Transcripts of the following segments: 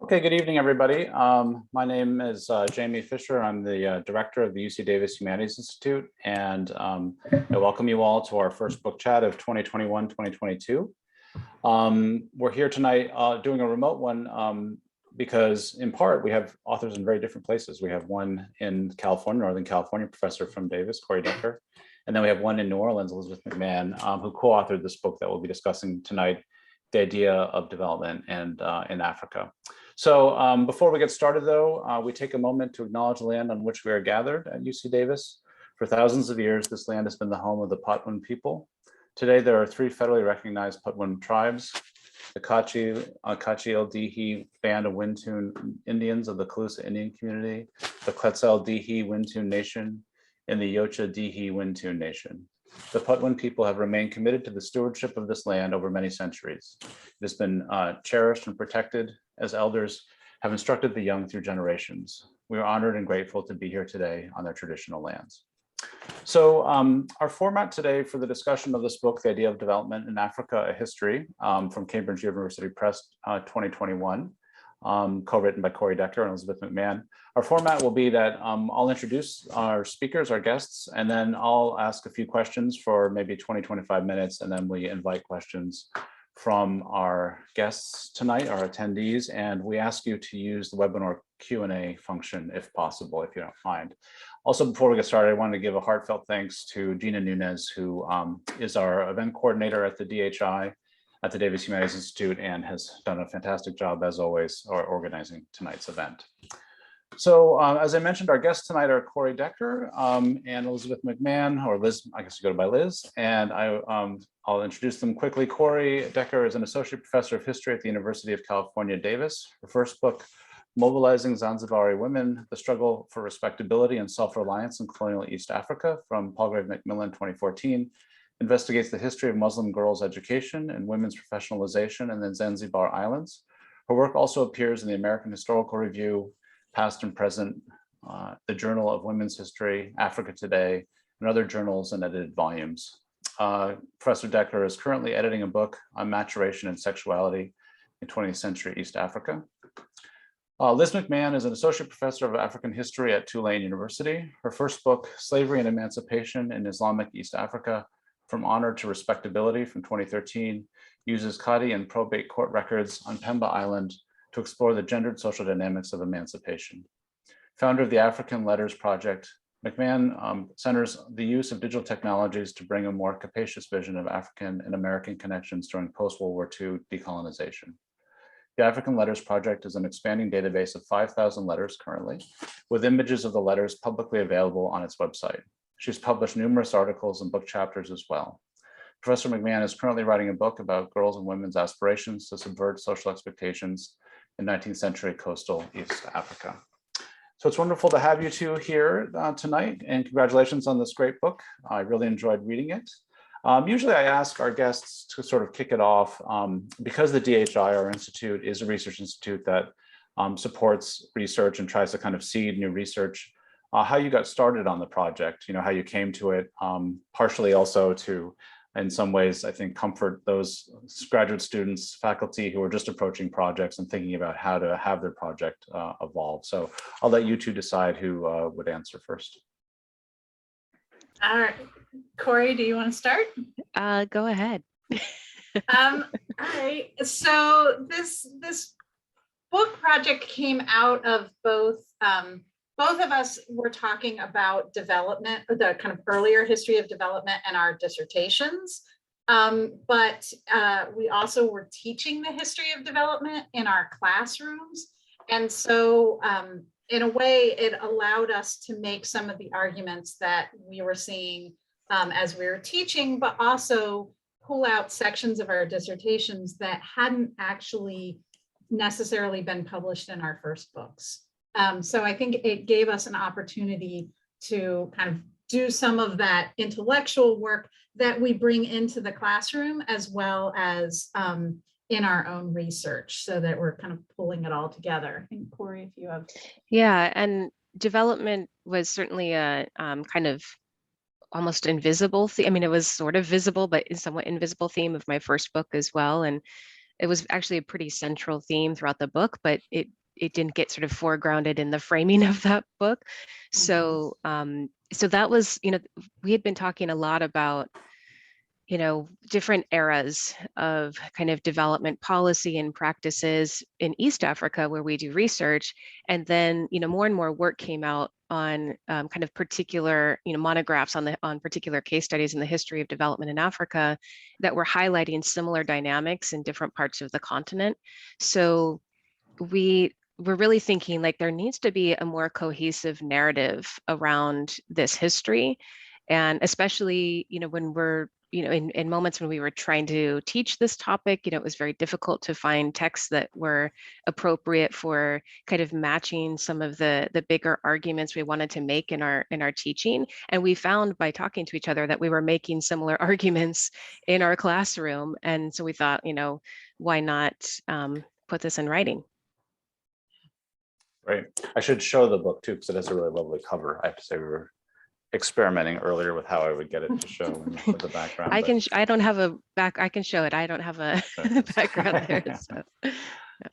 Okay, good evening, everybody. My name is Jamie Fisher. I'm the director of the UC Davis Humanities Institute, and I welcome you all to our first book chat of 2021-2022. We're here tonight doing a remote one because, in part, we have authors in very different places. We have one in California, Northern California, professor from Davis, Corrie Decker, and then we have one in New Orleans, Elisabeth McMahon, who co-authored this book that we'll be discussing tonight, The Idea of Development and in Africa. So before we get started, though, we take a moment to acknowledge the land on which we are gathered at UC Davis. For thousands of years, this land has been the home of the Pueblan people. Today, there are three federally recognized Pueblan tribes: the Kachi-El-Dihi Band of Wintun Indians of the Calusa Indian Community, the Quetzal-Dihi Wintun Nation, and the Yocha-Dihi Wintun Nation. The Pueblan people have remained committed to the stewardship of this land over many centuries. It has been cherished and protected as elders have instructed the young through generations. We are honored and grateful to be here today on their traditional lands. So our format today for the discussion of this book, The Idea of Development in Africa, A History, from Cambridge University Press 2021, co-written by Corrie Decker and Elisabeth McMahon. Our format will be that I'll introduce our speakers, our guests, and then I'll ask a few questions for maybe 20-25 minutes, and then we invite questions from our guests tonight, our attendees, and we ask you to use the webinar Q&A function if possible, if you don't mind. Also, before we get started, I wanted to give a heartfelt thanks to Gina Nunez, who is our event coordinator at the DHI at the Davis Humanities Institute and has done a fantastic job, as always, organizing tonight's event. So as I mentioned, our guests tonight are Corrie Decker and Elisabeth McMahon, or Liz, I guess you go by Liz, and I'll introduce them quickly. Corrie Decker is an associate professor of history at the University of California, Davis. Her first book, Mobilizing Zanzibari Women, The Struggle for Respectability and Self-Reliance in Colonial East Africa, from Palgrave Macmillan 2014, investigates the history of Muslim girls' education and women's professionalization in the Zanzibar Islands. Her work also appears in the American Historical Review, Past and Present, the Journal of Women's History, Africa Today, and other journals and edited volumes. Professor Decker is currently editing a book on maturation and sexuality in 20th century East Africa. Liz McMahon is an associate professor of African history at Tulane University. Her first book, Slavery and Emancipation in Islamic East Africa, From Honor to Respectability, from 2013, uses Qadi and probate court records on Pemba Island to explore the gendered social dynamics of emancipation. Founder of the African Letters Project, McMahon centers the use of digital technologies to bring a more capacious vision of African and American connections during post-World War II decolonization. The African Letters Project is an expanding database of 5,000 letters currently, with images of the letters publicly available on its website. She's published numerous articles and book chapters as well. Professor McMahon is currently writing a book about girls' and women's aspirations to subvert social expectations in 19th century coastal East Africa. So it's wonderful to have you two here tonight, and congratulations on this great book. I really enjoyed reading it. Usually I ask our guests to sort of kick it off because the DHI, our institute, is a research institute that supports research and tries to kind of seed new research, how you got started on the project, how you came to it, partially also to, in some ways, I think, comfort those graduate students, faculty who are just approaching projects and thinking about how to have their project evolve. So I'll let you two decide who would answer first. All right, Corrie, do you want to start? Go ahead. All right, so this book project came out of both of us were talking about development, the kind of earlier history of development in our dissertations, but we also were teaching the history of development in our classrooms. And so in a way, it allowed us to make some of the arguments that we were seeing as we were teaching, but also pull out sections of our dissertations that hadn't actually necessarily been published in our first books. So I think it gave us an opportunity to kind of do some of that intellectual work that we bring into the classroom, as well as in our own research, so that we're kind of pulling it all together. I think, Corrie, if you have. Yeah, and development was certainly a kind of almost invisible theme. I mean, it was sort of visible, but somewhat invisible theme of my first book as well. And it was actually a pretty central theme throughout the book, but it didn't get sort of foregrounded in the framing of that book. So so that was, we had been talking a lot about, different eras of kind of development policy and practices in East Africa where we do research. And then, more and more work came out on kind of particular, monographs on particular case studies in the history of development in Africa that were highlighting similar dynamics in different parts of the continent. So we're really thinking like there needs to be a more cohesive narrative around this history. And especially, when we're, in moments when we were trying to teach this topic, it was very difficult to find texts that were appropriate for kind of matching some of the bigger arguments we wanted to make in our teaching. And we found by talking to each other that we were making similar arguments in our classroom. And so we thought, why not put this in writing? Right. I should show the book too, because it has a really lovely cover. I have to say we were experimenting earlier with how I would get it to show with the background. I don't have a back. I can show it. I don't have a background there.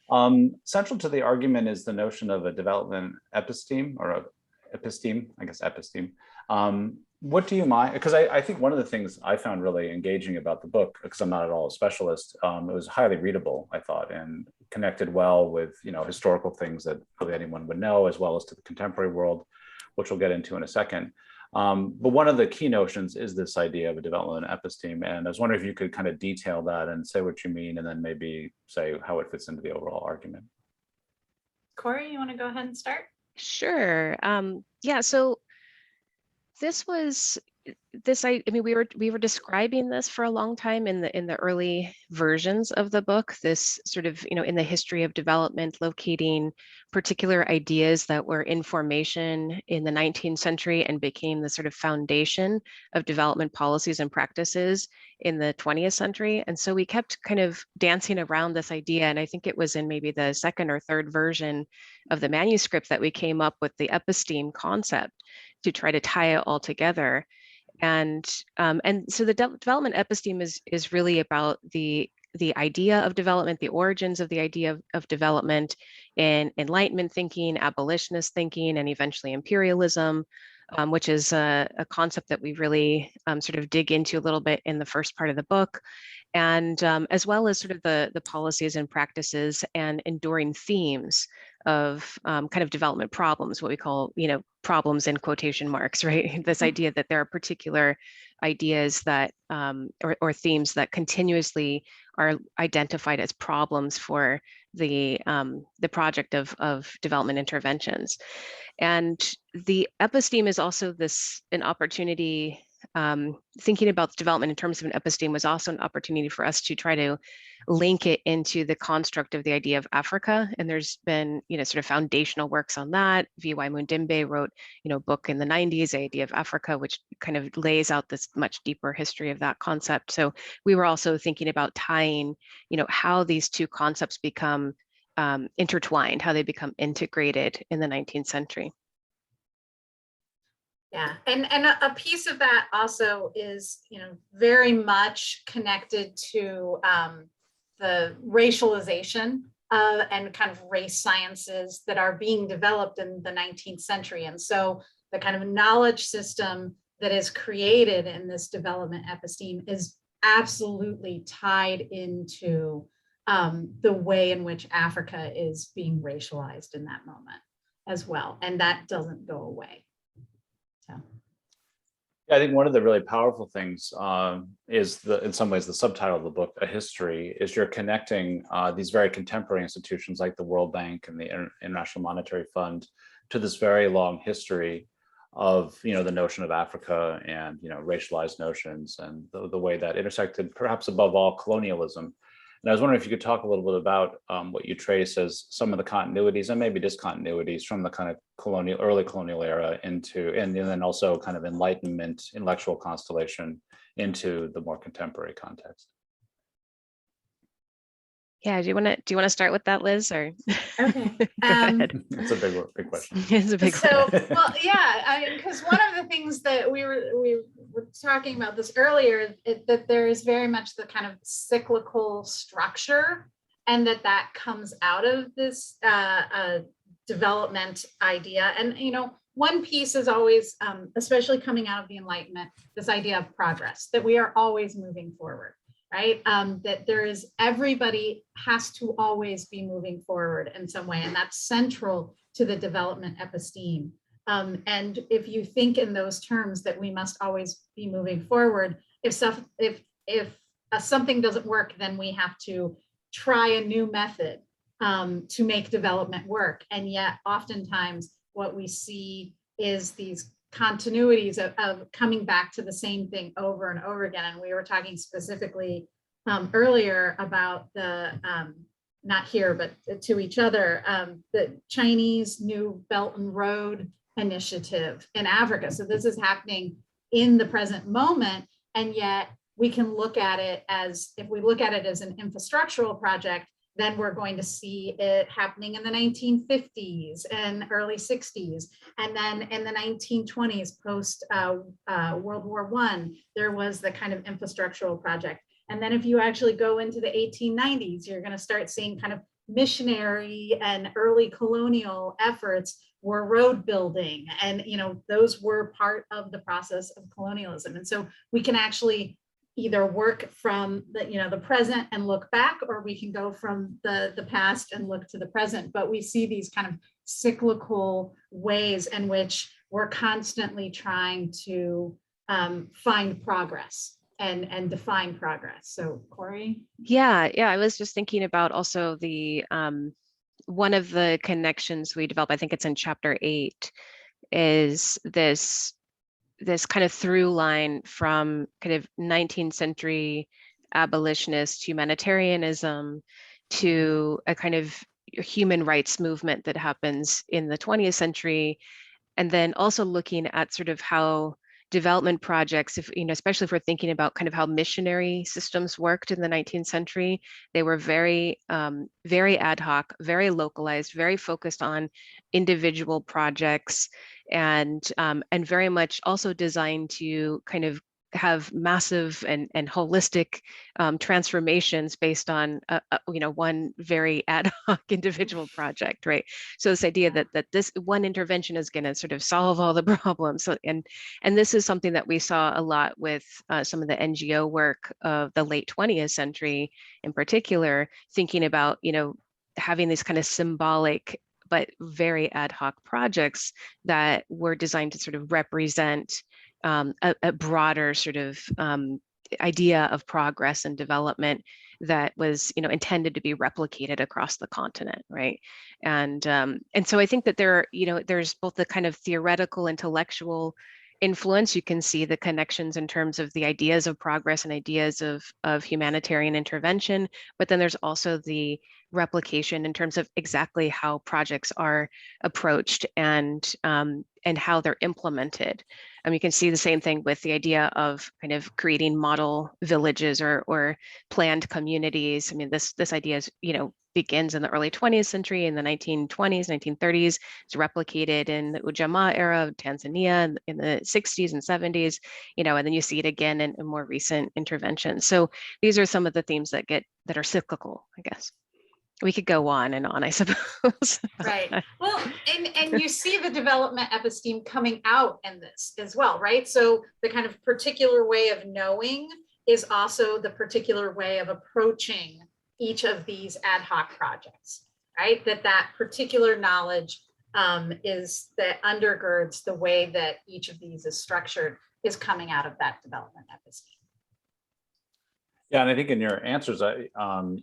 So. Central to the argument is the notion of a development episteme or a episteme, I guess episteme. What do you mind? Because I think one of the things I found really engaging about the book, because I'm not at all a specialist, it was highly readable, I thought, and connected well with historical things that really anyone would know, as well as to the contemporary world, which we'll get into in a second. But one of the key notions is this idea of a development episteme. And I was wondering if you could kind of detail that and say what you mean, and then maybe say how it fits into the overall argument. Corrie, you want to go ahead and start? Sure. Yeah, so we were describing this for a long time in the early versions of the book, this sort of, in the history of development, locating particular ideas that were in formation in the 19th century and became the sort of foundation of development policies and practices in the 20th century. And so we kept kind of dancing around this idea. And I think it was in maybe the second or third version of the manuscript that we came up with the episteme concept to try to tie it all together. And so the development episteme is really about the idea of development, the origins of the idea of development in Enlightenment thinking, abolitionist thinking, and eventually imperialism, which is a concept that we really sort of dig into a little bit in the first part of the book. And as well as sort of the policies and practices and enduring themes of kind of development problems, what we call, problems in quotation marks, right? This idea that there are particular ideas that, or themes that continuously are identified as problems for the project of development interventions. And the episteme is also an opportunity. Thinking about development in terms of an episteme was also an opportunity for us to try to link it into the construct of the idea of Africa. And there's been, sort of foundational works on that. V.Y. Mundimbe wrote, a book in the 90s, The Idea of Africa, which kind of lays out this much deeper history of that concept. So we were also thinking about tying, how these two concepts become intertwined, how they become integrated in the 19th century. Yeah, and a piece of that also is, very much connected to the racialization and kind of race sciences that are being developed in the 19th century. And so the kind of knowledge system that is created in this development episteme is absolutely tied into the way in which Africa is being racialized in that moment as well. And that doesn't go away. Yeah, I think one of the really powerful things is in some ways, the subtitle of the book, A History, is you're connecting these very contemporary institutions like the World Bank and the International Monetary Fund to this very long history of, the notion of Africa and, racialized notions and the way that intersected, perhaps above all, colonialism. And I was wondering if you could talk a little bit about what you trace as some of the continuities and maybe discontinuities from the kind of early colonial era into, and then also kind of Enlightenment, intellectual constellation into the more contemporary context. Yeah, do you want to start with that, Liz, or? Okay. Go ahead. It's a big question. It's a big one. Well, yeah, because one of the things that we were talking about this earlier, that there is very much the kind of cyclical structure and that comes out of this development idea. And, you know, one piece is always, especially coming out of the Enlightenment, this idea of progress, that we are always moving forward, right? That there is, everybody has to always be moving forward in some way, and that's central to the development episteme. And if you think in those terms that we must always be moving forward, if something doesn't work, then we have to try a new method to make development work. And yet oftentimes what we see is these continuities of coming back to the same thing over and over again. And we were talking specifically earlier about the, not here, but to each other, the Chinese New Belt and Road Initiative in Africa. So this is happening in the present moment, and yet we can look at it as, if we look at it as an infrastructural project, then we're going to see it happening in the 1950s and early 60s. And then in the 1920s, post World War I, there was the kind of infrastructural project. And then if you actually go into the 1890s, you're going to start seeing kind of missionary and early colonial efforts were road building. And, you know, those were part of the process of colonialism. And so we can actually either work from the, you know, the present and look back, or we can go from the past and look to the present. But we see these kind of cyclical ways in which we're constantly trying to find progress and define progress. So Corrie? Yeah, I was just thinking about also the one of the connections we develop, I think it's in chapter 8, is this kind of through line from kind of 19th century abolitionist humanitarianism to a kind of human rights movement that happens in the 20th century. And then also looking at sort of how development projects, if, you know, especially if we're thinking about kind of how missionary systems worked in the 19th century, they were very, very ad hoc, very localized, very focused on individual projects, and very much also designed to kind of have massive and holistic transformations based on you know, one very ad hoc individual project, right? So this idea that this one intervention is going to sort of solve all the problems. So, and this is something that we saw a lot with some of the NGO work of the late 20th century, in particular, thinking about, you know, having these kind of symbolic but very ad hoc projects that were designed to sort of represent a broader sort of idea of progress and development that was, you know, intended to be replicated across the continent, right? And so I think that there, you know, there's both the kind of theoretical, intellectual influence. You can see the connections in terms of the ideas of progress and ideas of humanitarian intervention, but then there's also the replication in terms of exactly how projects are approached and how they're implemented. You can see the same thing with the idea of kind of creating model villages or planned communities. I mean, this idea is, you know, begins in the early 20th century, in the 1920s, 1930s. It's replicated in the Ujamaa era of Tanzania in the 60s and 70s, you know, and then you see it again in more recent interventions. So these are some of the themes that are cyclical, I guess. We could go on and on, I suppose. Right. Well, and you see the development episteme coming out in this as well, right? So the kind of particular way of knowing is also the particular way of approaching each of these ad hoc projects, right? That particular knowledge is that undergirds the way that each of these is structured is coming out of that development episteme. Yeah, and I think in your answers,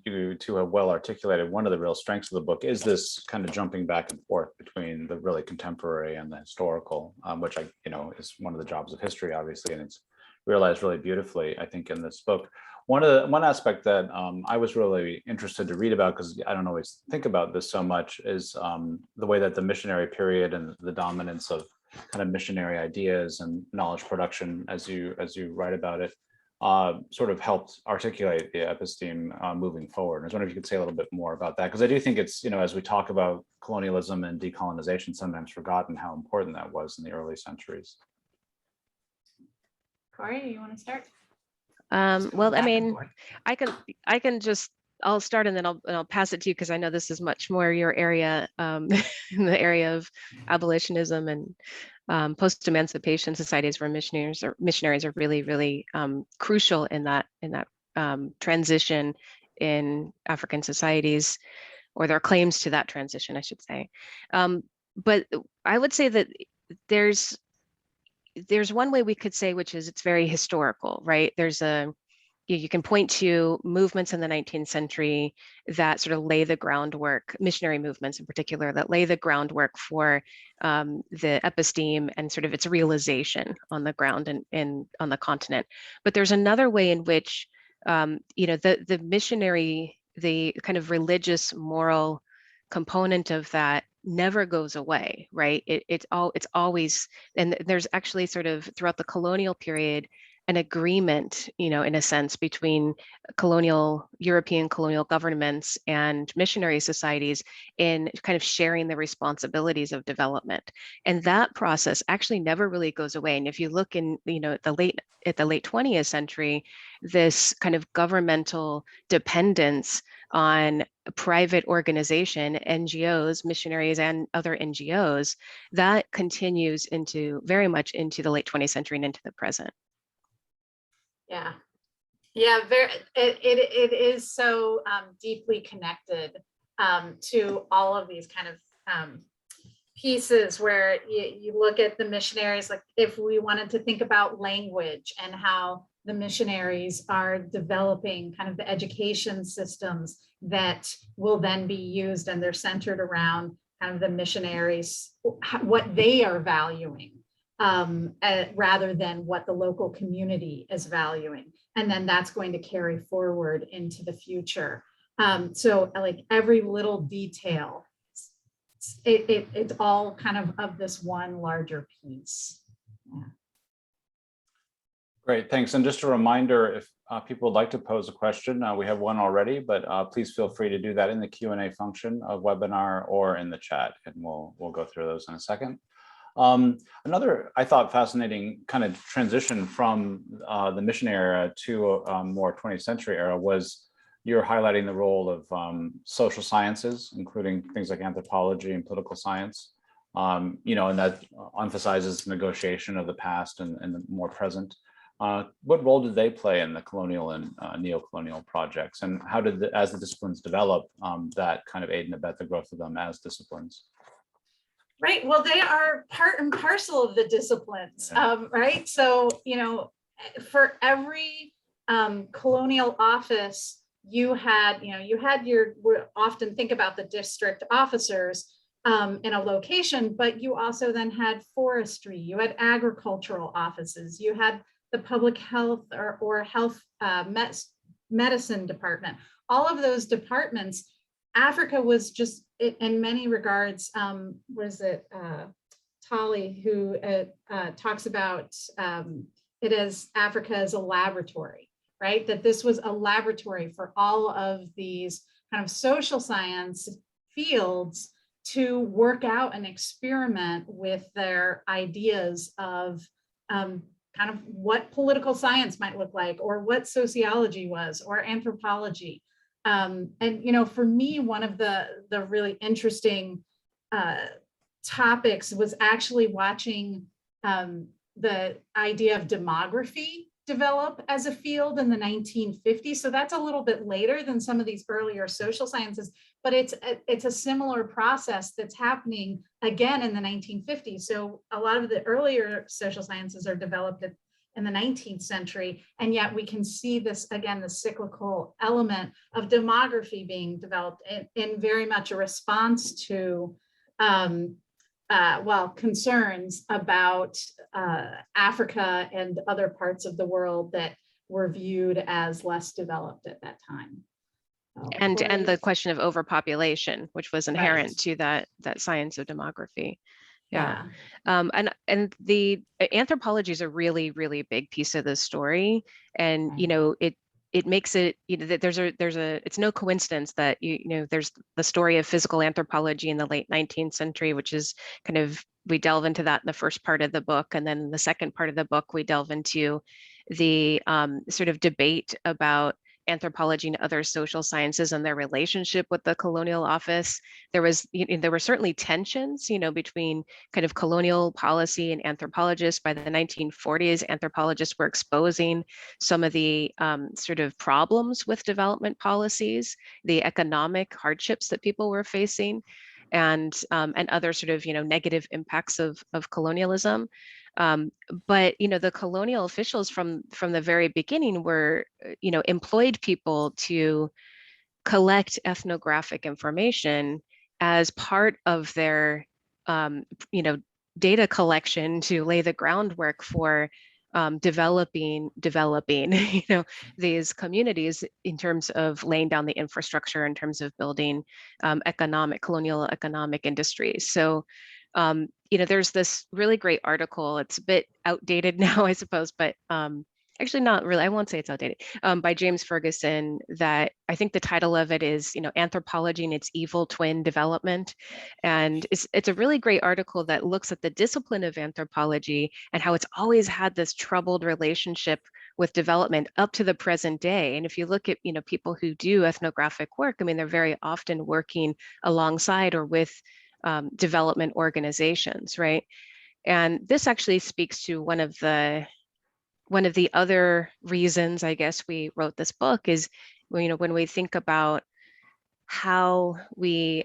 you two have well articulated one of the real strengths of the book is this kind of jumping back and forth between the really contemporary and the historical, which is one of the jobs of history, obviously, and it's realized really beautifully, I think, in this book. One aspect that I was really interested to read about, because I don't always think about this so much, is the way that the missionary period and the dominance of kind of missionary ideas and knowledge production, as you write about it, sort of helped articulate the episteme moving forward. I was wondering if you could say a little bit more about that, because I do think it's, as we talk about colonialism and decolonization, sometimes forgotten how important that was in the early centuries. Corrie, you want to start? Well, I mean, I can just I'll start and then I'll pass it to you because I know this is much more your area, in the area of abolitionism and post-emancipation societies where missionaries are really, really crucial in that transition in African societies, or their claims to that transition, I should say. But I would say that there's one way we could say, which is it's very historical, right? You can point to movements in the 19th century that sort of lay the groundwork, missionary movements in particular, that lay the groundwork for the episteme and sort of its realization on the ground and on the continent. But there's another way in which, the missionary, the kind of religious, moral component of that never goes away, right? It's always, and there's actually sort of throughout the colonial period, an agreement, in a sense, between European colonial governments and missionary societies in kind of sharing the responsibilities of development. And that process actually never really goes away. And if you look in, at the late 20th century, this kind of governmental dependence on private organization, NGOs, missionaries, and other NGOs, that continues very much into the late 20th century and into the present. Yeah. Yeah, it is so deeply connected to all of these kind of pieces where you look at the missionaries, like if we wanted to think about language and how the missionaries are developing kind of the education systems that will then be used, and they're centered around kind of the missionaries, what they are valuing. Rather than what the local community is valuing. And then that's going to carry forward into the future. So like every little detail, it's all kind of this one larger piece. Yeah. Great, thanks. And just a reminder, if people would like to pose a question, we have one already, but please feel free to do that in the Q&A function of webinar or in the chat, and we'll go through those in a second. Another, I thought, fascinating kind of transition from the missionary era to a more 20th century era was you're highlighting the role of social sciences, including things like anthropology and political science, and that emphasizes negotiation of the past and the more present. What role did they play in the colonial and neo-colonial projects, and how did, as the disciplines develop, that kind of aid and abet the growth of them as disciplines? Right. Well, they are part and parcel of the disciplines, right? So, for every colonial office, we often think about the district officers in a location, but you also then had forestry, you had agricultural offices, you had the public health or health medicine department. All of those departments, Africa was just, in many regards, Tolly, who talks about it as Africa as a laboratory, right? That this was a laboratory for all of these kind of social science fields to work out and experiment with their ideas of kind of what political science might look like, or what sociology was, or anthropology. And for me, one of the really interesting topics was actually watching the idea of demography develop as a field in the 1950s. So that's a little bit later than some of these earlier social sciences, but it's a similar process that's happening again in the 1950s. So a lot of the earlier social sciences are developed in the 19th century, and yet we can see this, again, the cyclical element of demography being developed in very much a response to concerns about Africa and other parts of the world that were viewed as less developed at that time. And the question of overpopulation, which was inherent Right. to that science of demography. Yeah. And the anthropology is a really, really big piece of the story. And, it makes it, that it's no coincidence that, there's the story of physical anthropology in the late 19th century, which is kind of, we delve into that in the first part of the book. And then in the second part of the book, we delve into the sort of debate about anthropology and other social sciences and their relationship with the colonial office. There were certainly tensions, between kind of colonial policy and anthropologists. By the 1940s, anthropologists were exposing some of the sort of problems with development policies, the economic hardships that people were facing, and other sort of negative impacts of colonialism. But the colonial officials from the very beginning were employed people to collect ethnographic information as part of their data collection to lay the groundwork for developing these communities in terms of laying down the infrastructure, in terms of building colonial economic industries. So there's this really great article. It's a bit outdated now, I suppose, but actually not really, I won't say it's outdated, by James Ferguson, that I think the title of it is, Anthropology and its Evil Twin Development. And it's a really great article that looks at the discipline of anthropology and how it's always had this troubled relationship with development up to the present day. And if you look at, people who do ethnographic work, I mean, they're very often working alongside or with development organizations, right? And this actually speaks to one of the other reasons, I guess, we wrote this book is, when we think about how we,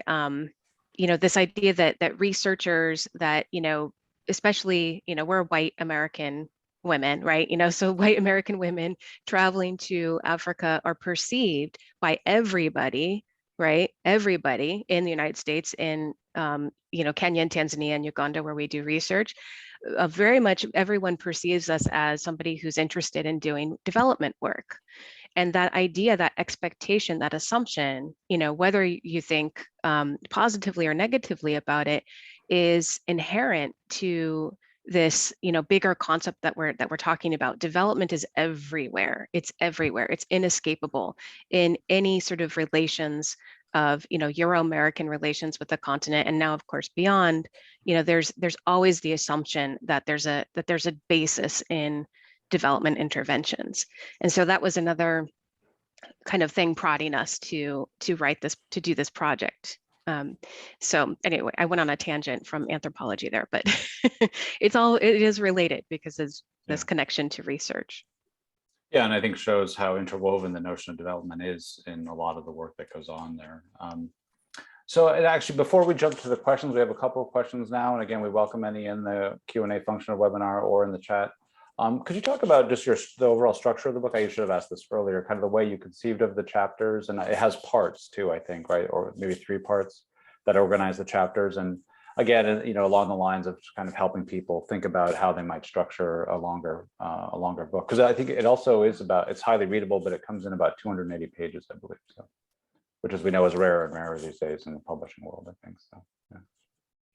this idea that researchers that, especially, we're white American women, right? So white American women traveling to Africa are perceived by everybody, right? Everybody in the United States, in Kenya and Tanzania and Uganda, where we do research, very much everyone perceives us as somebody who's interested in doing development work. And that idea, that expectation, that assumption, whether you think positively or negatively about it, is inherent to this, bigger concept that we're talking about. Development is everywhere. It's everywhere. It's inescapable in any sort of relations of, Euro-American relations with the continent, and now, of course, beyond. There's always the assumption that there's a basis in development interventions, and so that was another kind of thing prodding us to do this project. So anyway, I went on a tangent from anthropology there, but it is related because there's this connection to research. Yeah, and I think shows how interwoven the notion of development is in a lot of the work that goes on there. So actually, before we jump to the questions, we have a couple of questions now. And again, we welcome any in the Q&A function of webinar or in the chat. Could you talk about just the overall structure of the book? I should have asked this earlier, kind of the way you conceived of the chapters, and it has parts too, I think, right? Or maybe 3 parts that organize the chapters. And again, along the lines of kind of helping people think about how they might structure a longer book. Because I think it also is it's highly readable, but it comes in about 280 pages, I believe. So, which, as we know, is rarer and rarer these days in the publishing world, I think. So, yeah.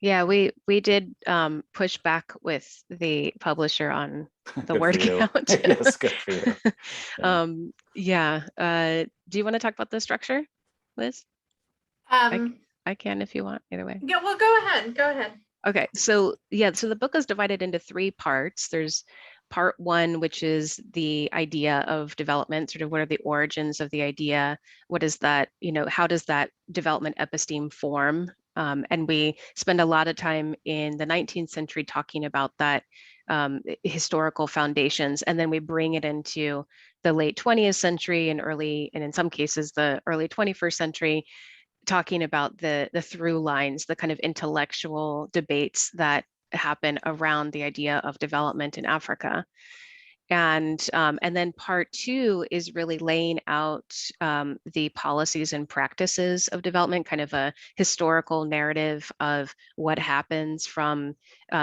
Yeah, we did push back with the publisher on the word count. Yes, good for you. Yeah. Do you want to talk about the structure, Liz? I can if you want, either way. Yeah, well, go ahead. Okay, so the book is divided into 3 parts. There's part 1, which is the idea of development, sort of what are the origins of the idea? What is that, how does that development episteme form? And we spend a lot of time in the 19th century talking about that historical foundations, and then we bring it into the late 20th century and in some cases, the early 21st century, talking about the through lines, the kind of intellectual debates that happen around the idea of development in Africa. And then part 2 is really laying out the policies and practices of development, kind of a historical narrative of what happens from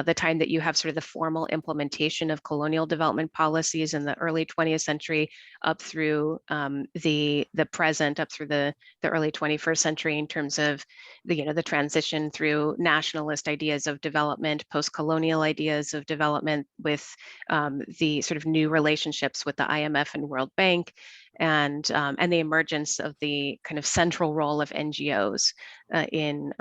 the time that you have sort of the formal implementation of colonial development policies in the early 20th century up through the present, up through the early 21st century, in terms of the transition through nationalist ideas of development, post-colonial ideas of development, with the sort of new relationships with the IMF and World Bank, and the emergence of the kind of central role of NGOs in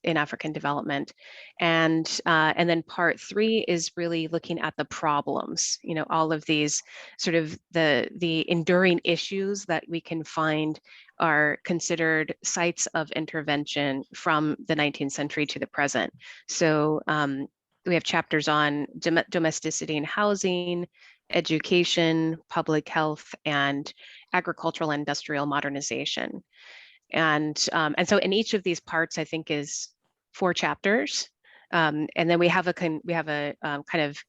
African development. And then part 3 is really looking at the problems, all of these sort of the enduring issues that we can find are considered sites of intervention from the 19th century to the present. So we have chapters on domesticity and housing, education, public health, and agricultural and industrial modernization. And so in each of these parts, I think is 4 chapters. And then we have a kind of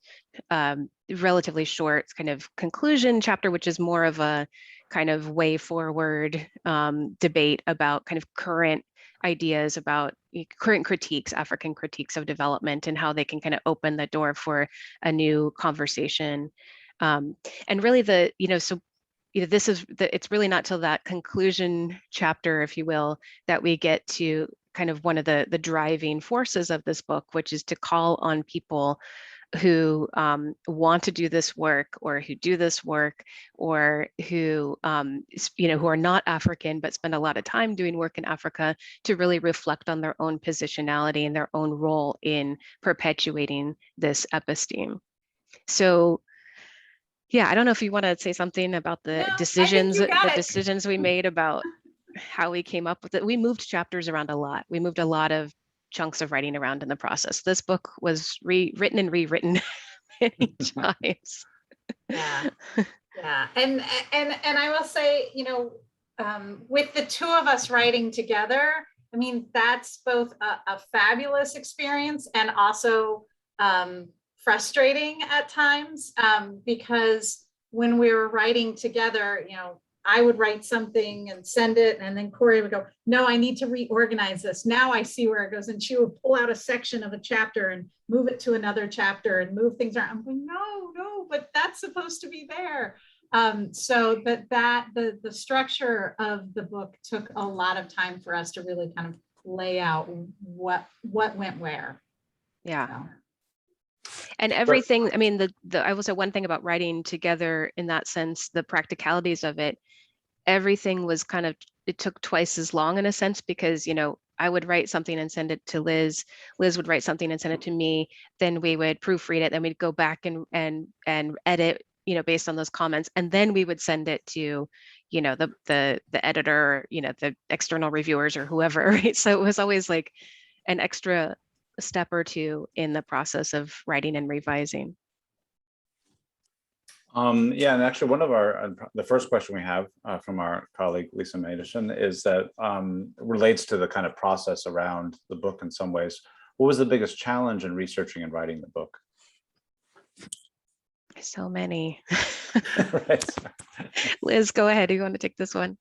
relatively short kind of conclusion chapter, which is more of a kind of way forward debate about kind of current ideas about current critiques, African critiques of development, and how they can kind of open the door for a new conversation. And really it's really not till that conclusion chapter, if you will, that we get to kind of one of the driving forces of this book, which is to call on people who want to do this work, or who do this work, or who who are not African but spend a lot of time doing work in Africa, to really reflect on their own positionality and their own role in perpetuating this episteme. So yeah, I don't know if you want to say something about the decisions we made about how we came up with it. We moved chapters around a lot. We moved a lot of chunks of writing around in the process. This book was written and rewritten many times. Yeah, and I will say, with the 2 of us writing together, I mean, that's both a fabulous experience and also frustrating at times, because when we were writing together, I would write something and send it, and then Corrie would go, no, I need to reorganize this. Now I see where it goes. And she would pull out a section of a chapter and move it to another chapter and move things around. I'm like, no, but that's supposed to be there. So the structure of the book took a lot of time for us to really kind of lay out what went where. Yeah. So. And everything, I mean, I will say one thing about writing together in that sense, the practicalities of it, everything was kind of, it took twice as long in a sense, because, I would write something and send it to Liz. Liz would write something and send it to me. Then we would proofread it. Then we'd go back and edit, based on those comments. And then we would send it to, the editor, the external reviewers or whoever, right? So it was always like an extra step or 2 in the process of writing and revising. Yeah, and actually one of the first question we have from our colleague, Lisa Madison, is that relates to the kind of process around the book in some ways. What was the biggest challenge in researching and writing the book? So many. Right. Liz, go ahead. You want to take this one?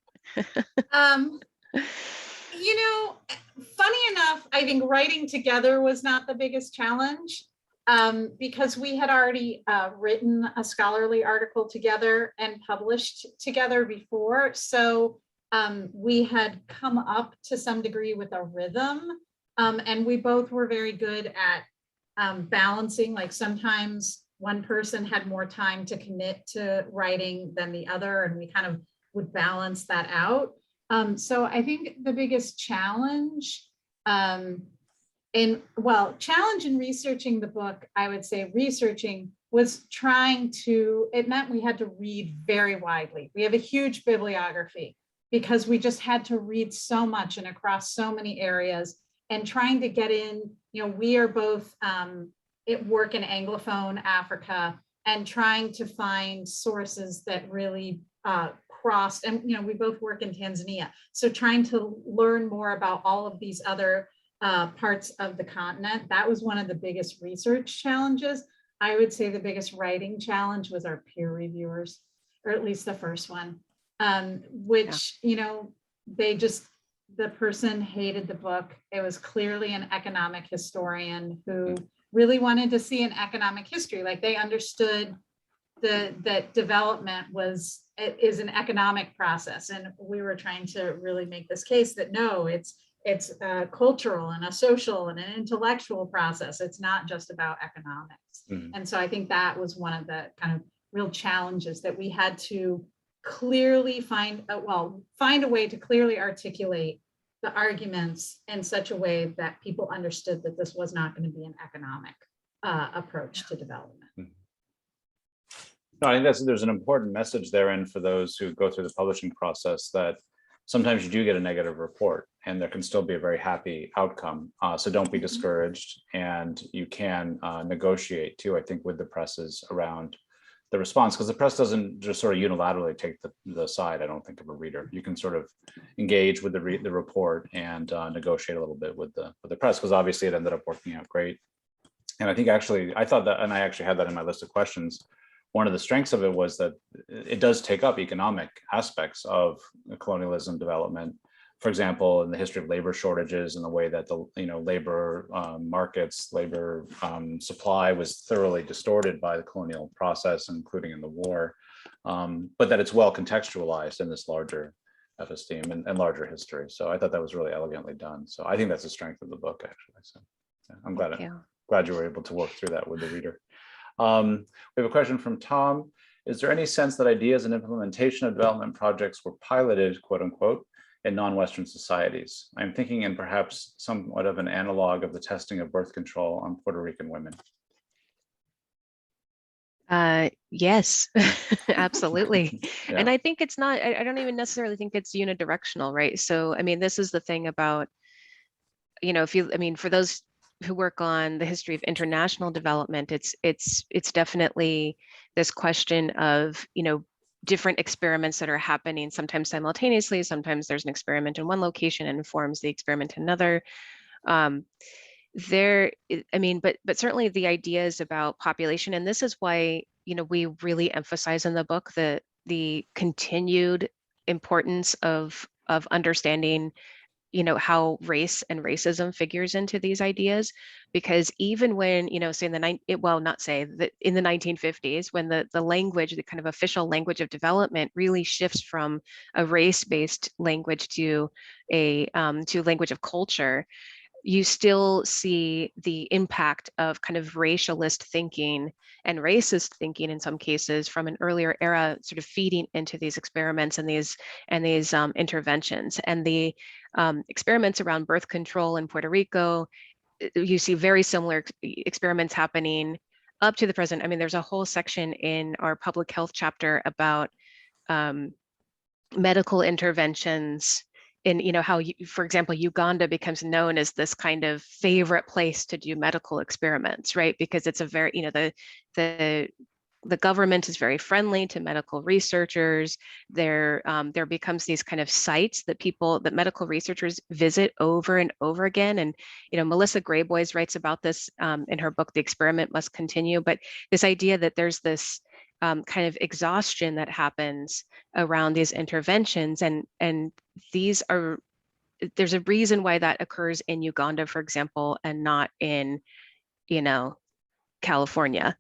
Funny enough, I think writing together was not the biggest challenge, because we had already written a scholarly article together and published together before. So we had come up to some degree with a rhythm, and we both were very good at balancing. Like sometimes one person had more time to commit to writing than the other, and we kind of would balance that out. So I think the biggest challenge challenge in researching the book, I would say researching was it meant we had to read very widely. We have a huge bibliography because we just had to read so much and across so many areas, and trying to get in, we are both work in Anglophone Africa, and trying to find sources that really crossed, and we both work in Tanzania, so trying to learn more about all of these other parts of the continent. That was one of the biggest research challenges. I would say the biggest writing challenge was our peer reviewers, or at least the first one, which the person hated the book. It was clearly an economic historian who really wanted to see an economic history. Like they understood that development is an economic process, and we were trying to really make this case that no, it's a cultural and a social and an intellectual process. It's not just about economics. And so I think that was one of the kind of real challenges, that we had to clearly find a way to clearly articulate the arguments in such a way that people understood that this was not going to be an economic approach to development. No, I think there's an important message therein for those who go through the publishing process, that sometimes you do get a negative report and there can still be a very happy outcome. So don't be discouraged, and you can negotiate too, I think, with the presses around the response, because the press doesn't just sort of unilaterally take the side, I don't think, of a reader. You can sort of engage with the report and negotiate a little bit with the press, because obviously it ended up working out great. And I think actually, I thought that, and I actually had that in my list of questions, one of the strengths of it was that it does take up economic aspects of colonialism development. For example, in the history of labor shortages and the way that the labor markets, labor supply was thoroughly distorted by the colonial process, including in the war, but that it's well contextualized in this larger episteme and larger history. So I thought that was really elegantly done. So I think that's the strength of the book, actually. So yeah, I'm glad you were able to work through that with the reader. We have a question from Tom. Is there any sense that ideas and implementation of development projects were piloted, quote unquote, in non-Western societies? I'm thinking in perhaps somewhat of an analog of the testing of birth control on Puerto Rican women. Yes, absolutely. Yeah. And I think it's not, I don't even necessarily think it's unidirectional, right? So, I mean, this is the thing about, for those who work on the history of international development, it's definitely this question of, different experiments that are happening sometimes simultaneously. Sometimes there's an experiment in one location and informs the experiment in another. But certainly the ideas about population, and this is why, we really emphasize in the book the continued importance of understanding how race and racism figures into these ideas, because even when, say in the in the 1950s, when the language, the kind of official language of development really shifts from a race-based language to a language of culture, you still see the impact of kind of racialist thinking and racist thinking in some cases from an earlier era, sort of feeding into these experiments and these interventions. And the experiments around birth control in Puerto Rico, you see very similar experiments happening up to the present. I mean, there's a whole section in our public health chapter about medical interventions in, how, for example, Uganda becomes known as this kind of favorite place to do medical experiments, right? Because it's a very, the government is very friendly to medical researchers. There becomes these kind of sites that medical researchers visit over and over again. And, Melissa Grayboys writes about this in her book, The Experiment Must Continue. But this idea that there's this kind of exhaustion that happens around these interventions, and there's a reason why that occurs in Uganda, for example, and not in, California.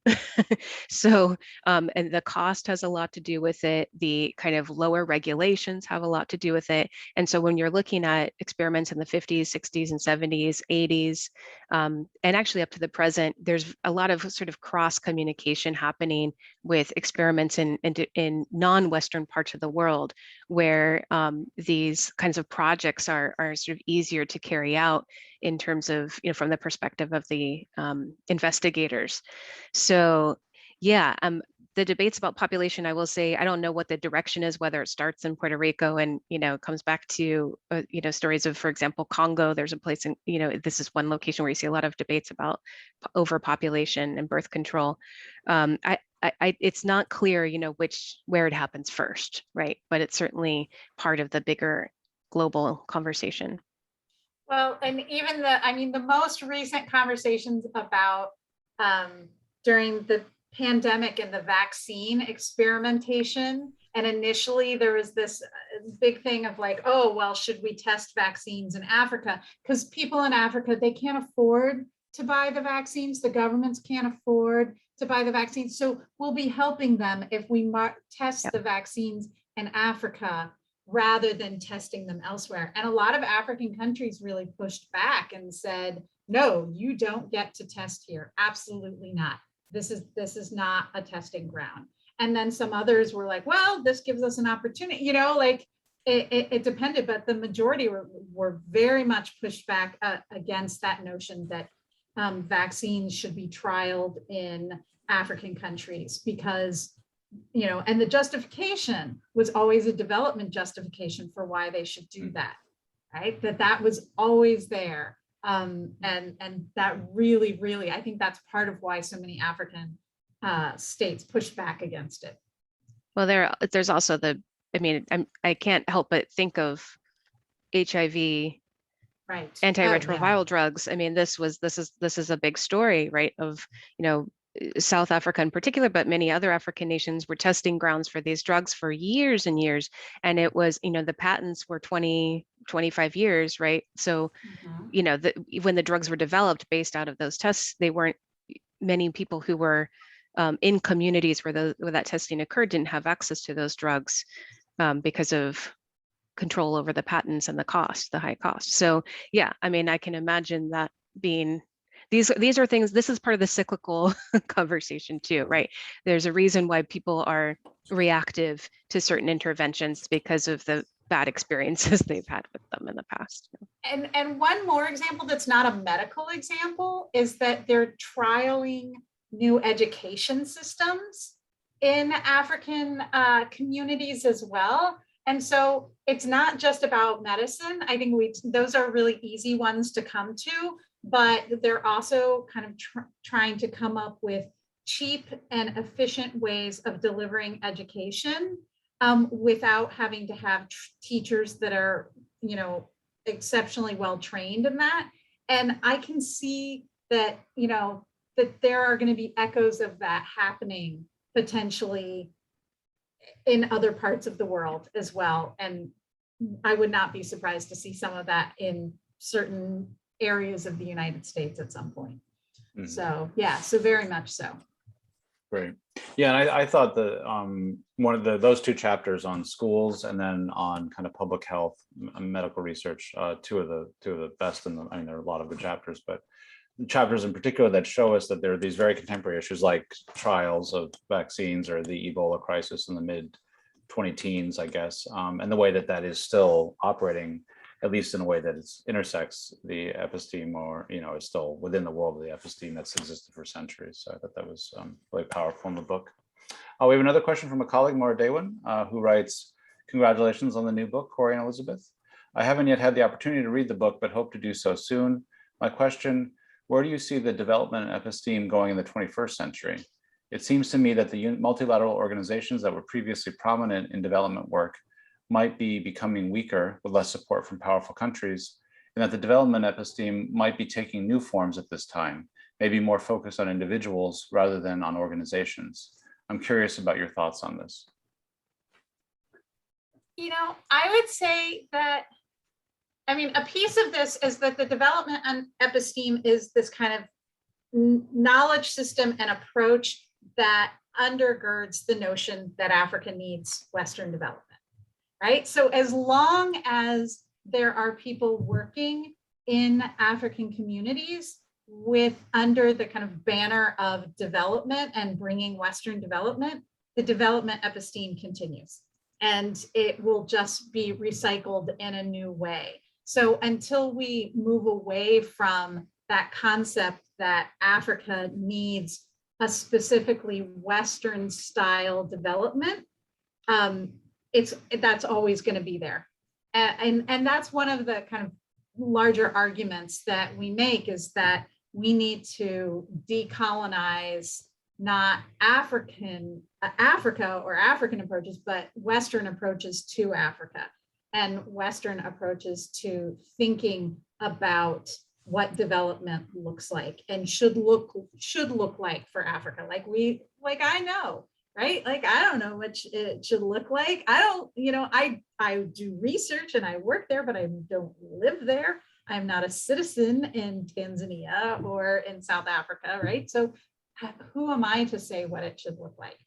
So, and the cost has a lot to do with it. The kind of lower regulations have a lot to do with it. And so when you're looking at experiments in the 50s, 60s, and 70s, 80s, and actually up to the present, there's a lot of sort of cross communication happening with experiments in non-Western parts of the world, where these kinds of projects are sort of easier to carry out in terms of, from the perspective of the investigators. So yeah, the debates about population, I will say, I don't know what the direction is, whether it starts in Puerto Rico and, comes back to, stories of, for example, Congo. There's a place in, this is one location where you see a lot of debates about overpopulation and birth control. It's not clear, where it happens first, right? But it's certainly part of the bigger global conversation. Well, and even the most recent conversations about during the pandemic and the vaccine experimentation. And initially there was this big thing of like, oh, well, should we test vaccines in Africa? Because people in Africa, they can't afford to buy the vaccines. The governments can't afford to buy the vaccines. So we'll be helping them if we test the vaccines in Africa rather than testing them elsewhere. And a lot of African countries really pushed back and said, no, you don't get to test here. Absolutely not. This is not a testing ground. And then some others were like, well, this gives us an opportunity, you know, like it depended, but the majority were very much pushed back against that notion that vaccines should be trialed in African countries because, you know, and the justification was always a development justification for why they should do that, right? That was always there. And that really, I think that's part of why so many African states pushed back against it. Well, there's also I can't help but think of HIV, right? antiretroviral drugs. I mean, this is a big story, right? Of, you know, South Africa in particular, but many other African nations were testing grounds for these drugs for years and years. And it was, you know, the patents were 20, 25 years, right? So, you know, when the drugs were developed based out of those tests, they weren't, many people who were in communities where that testing occurred didn't have access to those drugs because of control over the patents and the high cost. So yeah, I mean, I can imagine that being, these are things, this is part of the cyclical conversation too, right? There's a reason why people are reactive to certain interventions because of the bad experiences they've had with them in the past. And one more example that's not a medical example is that they're trialing new education systems in African communities as well. And so it's not just about medicine. I think those are really easy ones to come to, but they're also kind of trying to come up with cheap and efficient ways of delivering education without having to have teachers that are, you know, exceptionally well trained in that. And I can see that, you know, that there are going to be echoes of that happening potentially in other parts of the world as well. And I would not be surprised to see some of that in certain areas of the United States at some point. Mm-hmm. So yeah, so very much so. Great. Yeah, and I thought that one of those two chapters on schools and then on kind of public health, medical research, two of the best in them. I mean, there are a lot of good chapters, but chapters in particular that show us that there are these very contemporary issues like trials of vaccines or the Ebola crisis in the mid 2010s, I guess, and the way that is still operating, at least in a way that it intersects the episteme, or, you know, is still within the world of the episteme that's existed for centuries. So I thought that was really powerful in the book. We have another question from a colleague, Maura Daywin, who writes, "Congratulations on the new book, Corrie and Elisabeth. I haven't yet had the opportunity to read the book, but hope to do so soon. My question, where do you see the development of episteme going in the 21st century? It seems to me that the multilateral organizations that were previously prominent in development work might be becoming weaker with less support from powerful countries, and that the development episteme might be taking new forms at this time, maybe more focused on individuals rather than on organizations. I'm curious about your thoughts on this." You know, I would say that, I mean, a piece of this is that the development on episteme is this kind of knowledge system and approach that undergirds the notion that Africa needs Western development, right? So as long as there are people working in African communities under the kind of banner of development and bringing Western development, the development episteme continues, and it will just be recycled in a new way. So until we move away from that concept that Africa needs a specifically Western style development, that's always going to be there. And that's one of the kind of larger arguments that we make, is that we need to decolonize not Africa or African approaches, but Western approaches to Africa and Western approaches to thinking about what development looks like and should look like for Africa. Like I know, right? Like, I don't know what it should look like. I don't, you know, I do research and I work there, but I don't live there. I'm not a citizen in Tanzania or in South Africa, right? So who am I to say what it should look like?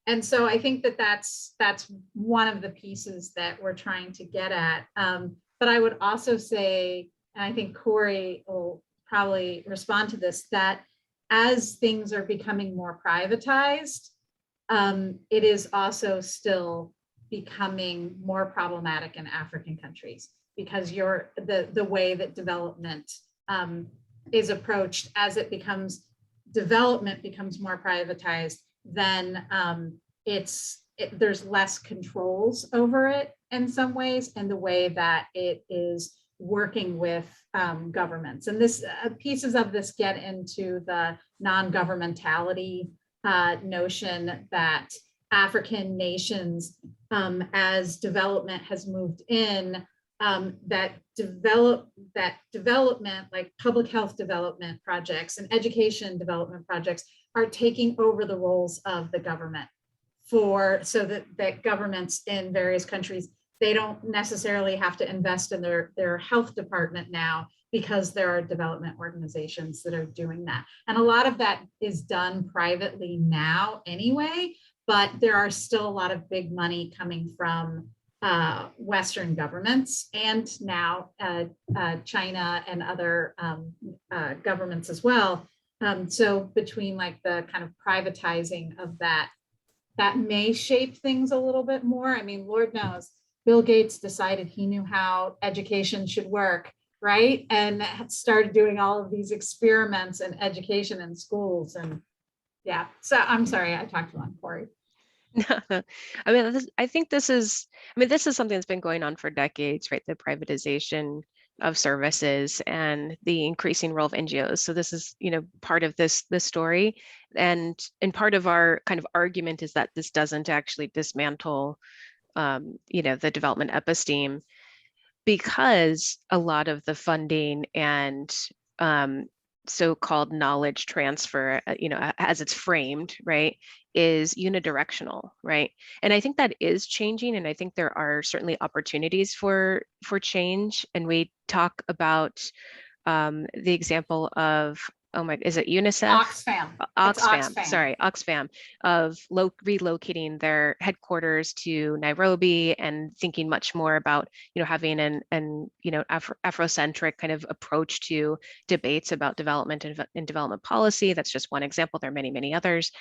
And so I think that's one of the pieces that we're trying to get at. But I would also say, and I think Corrie will probably respond to this, that as things are becoming more privatized, it is also still becoming more problematic in African countries, because the way that development is approached, as development becomes more privatized, then there's less controls over it in some ways, and the way that it is working with governments. And this pieces of this get into the non-governmentality notion that African nations, as development has moved in, that development, like public health development projects and education development projects, are taking over the roles of the government, so that governments in various countries, they don't necessarily have to invest in their health department now, because there are development organizations that are doing that. And a lot of that is done privately now anyway, but there are still a lot of big money coming from Western governments, and now China and other governments as well. So between like the kind of privatizing of that may shape things a little bit more. I mean, Lord knows, Bill Gates decided he knew how education should work, right? And started doing all of these experiments in education in schools. And yeah, so I'm sorry, I talked too long, Corrie. No. I mean, I think this is something that's been going on for decades, right? The privatization of services and the increasing role of NGOs. So this is, part of this story, and part of our kind of argument is that this doesn't actually dismantle, the development episteme, because a lot of the funding and so-called knowledge transfer, as it's framed, right, is unidirectional, right? And I think that is changing, and I think there are certainly opportunities for change. And we talk about the example of, is it UNICEF? Oxfam, of relocating their headquarters to Nairobi, and thinking much more about, having an Afrocentric kind of approach to debates about development and development policy. That's just one example. There are many, many others.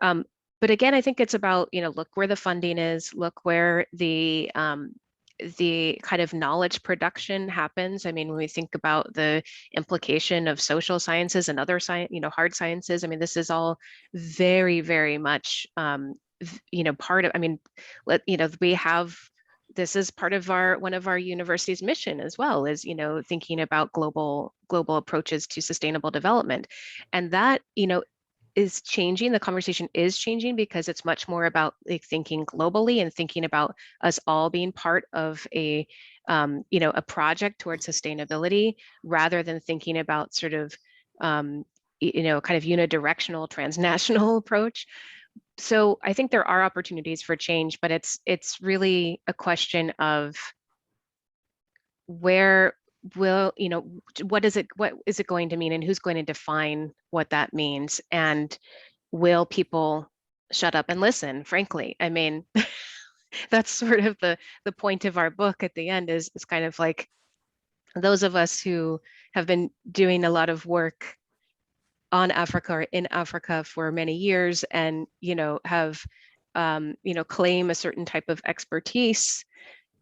But again, I think it's about, look where the funding is, look where the kind of knowledge production happens. I mean, when we think about the implication of social sciences and other science, hard sciences, I mean, this is all very, very much, part of, I mean, this is part of one of our university's mission as well, is, thinking about global approaches to sustainable development. And that, is changing. The conversation is changing, because it's much more about like thinking globally and thinking about us all being part of a project towards sustainability, rather than thinking about sort of kind of unidirectional transnational approach. So I think there are opportunities for change, but it's really a question of what is it going to mean, and who's going to define what that means, and will people shut up and listen? Frankly, I mean, that's sort of the point of our book at the end, is kind of like, those of us who have been doing a lot of work on Africa or in Africa for many years, and have claim a certain type of expertise,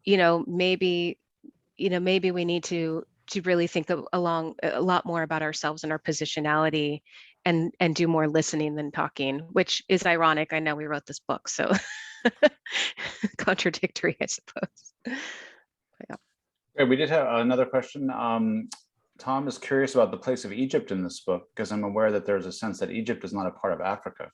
maybe we need to really think a lot more about ourselves and our positionality, and do more listening than talking, which is ironic. I know we wrote this book, so contradictory, I suppose. Yeah. Okay, we did have another question. Tom is curious about the place of Egypt in this book, because I'm aware that there's a sense that Egypt is not a part of Africa.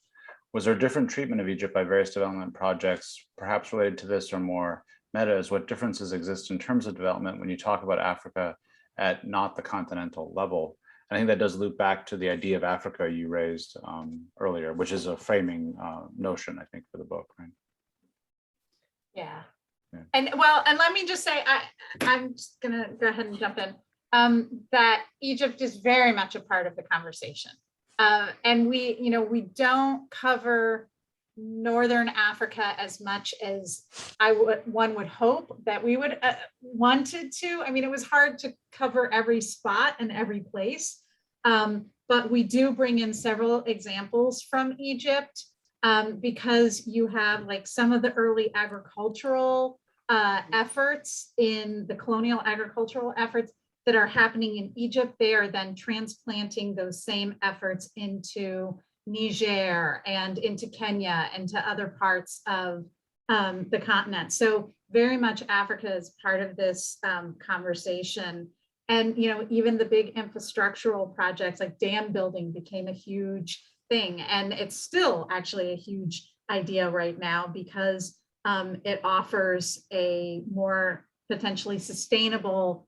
Was there a different treatment of Egypt by various development projects, perhaps related to this, or more meta, is what differences exist in terms of development when you talk about Africa at not the continental level? And I think that does loop back to the idea of Africa you raised earlier, which is a framing notion, I think, for the book, right? Yeah. And let me just say, I'm just gonna go ahead and jump in, that Egypt is very much a part of the conversation. And we don't cover Northern Africa as much as one would hope that we would wanted to. I mean, it was hard to cover every spot and every place, but we do bring in several examples from Egypt. because you have like some of the early agricultural efforts in the colonial agricultural efforts that are happening in Egypt. They are then transplanting those same efforts into Niger and into Kenya and to other parts of the continent. So very much Africa is part of this conversation. And, you know, even the big infrastructural projects like dam building became a huge thing. And it's still actually a huge idea right now because it offers a more potentially sustainable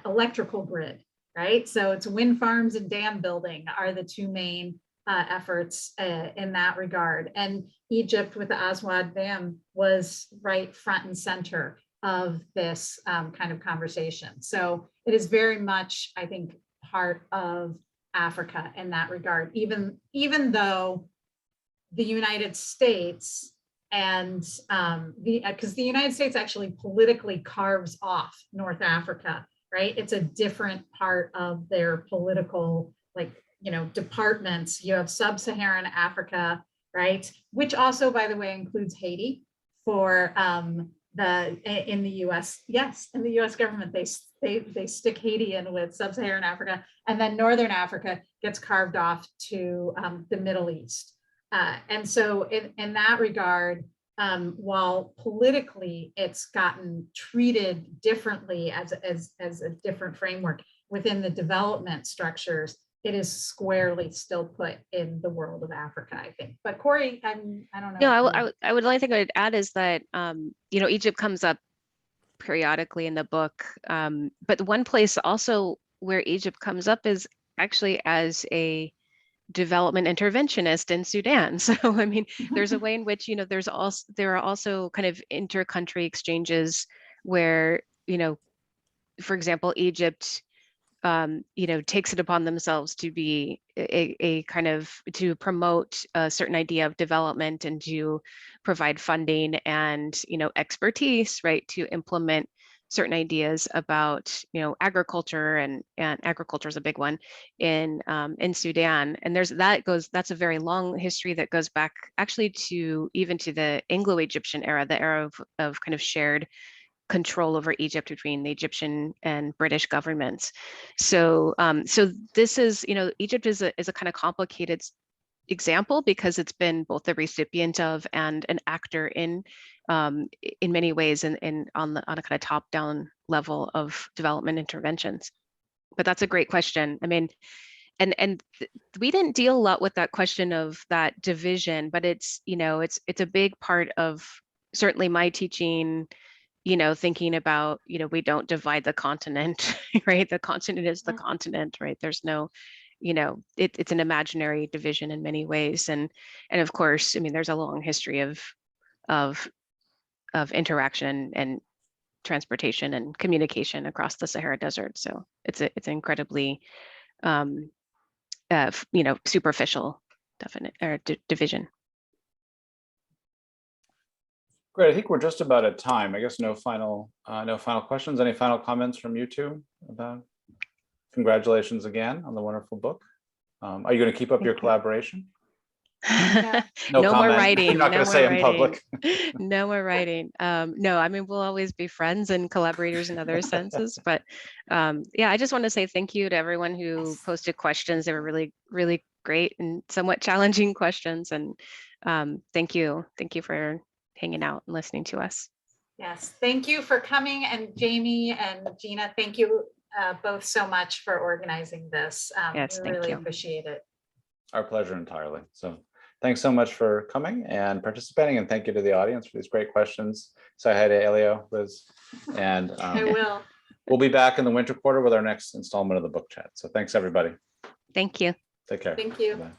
electrical grid, right? So it's wind farms and dam building are the two main efforts in that regard. And Egypt with the Aswad Dam was right front and center of this kind of conversation. So it is very much, I think, part of Africa in that regard, even though the United States and because the United States actually politically carves off North Africa, right? It's a different part of their political, like, you know, departments. You have sub-Saharan Africa, right? Which also, by the way, includes Haiti for in the US. Yes, in the US government, they stick Haiti in with sub-Saharan Africa, and then Northern Africa gets carved off to the Middle East. And so in that regard, while politically it's gotten treated differently as a different framework within the development structures, it is squarely still put in the world of Africa, I think. But Corrie, I don't know. No, I would only thing I would add is that, you know, Egypt comes up periodically in the book, but one place also where Egypt comes up is actually as a development interventionist in Sudan. So, I mean, there's a way in which, you know, there are also kind of inter-country exchanges where, you know, for example, Egypt, you know, takes it upon themselves to be a kind of to promote a certain idea of development and to provide funding and, you know, expertise, right, to implement certain ideas about, you know, agriculture, and agriculture is a big one in Sudan. And that's a very long history that goes back actually to even to the Anglo-Egyptian era, the era of kind of shared control over Egypt between the Egyptian and British governments. So so this is, you know, Egypt is a kind of complicated example because it's been both the recipient of and an actor in many ways on a kind of top-down level of development interventions. But that's a great question. I mean, and we didn't deal a lot with that question of that division, but it's, you know, it's a big part of certainly my teaching, you know, thinking about, you know, we don't divide the continent, right? The continent is the continent, right? There's no, you know, it's an imaginary division in many ways. And of course, I mean, there's a long history of interaction and transportation and communication across the Sahara Desert. So it's incredibly, you know, superficial division. Great. I think we're just about at time. I guess no final questions. Any final comments from you two about? Congratulations again on the wonderful book. Are you going to keep up your collaboration? No more writing. You're not going to say in public. No more writing. No, I mean, we'll always be friends and collaborators in other senses. But yeah, I just want to say thank you to everyone who posted questions. They were really, really great and somewhat challenging questions. And thank you for hanging out and listening to us. Yes, thank you for coming. And Jamie and Gina, thank you both so much for organizing this. Yes, we really appreciate it. Our pleasure entirely. So thanks so much for coming and participating, and thank you to the audience for these great questions. Say hi to Elio, Liz, and I will. We'll be back in the winter quarter with our next installment of the book chat. So thanks everybody. Thank you. Take care. Thank you. Bye.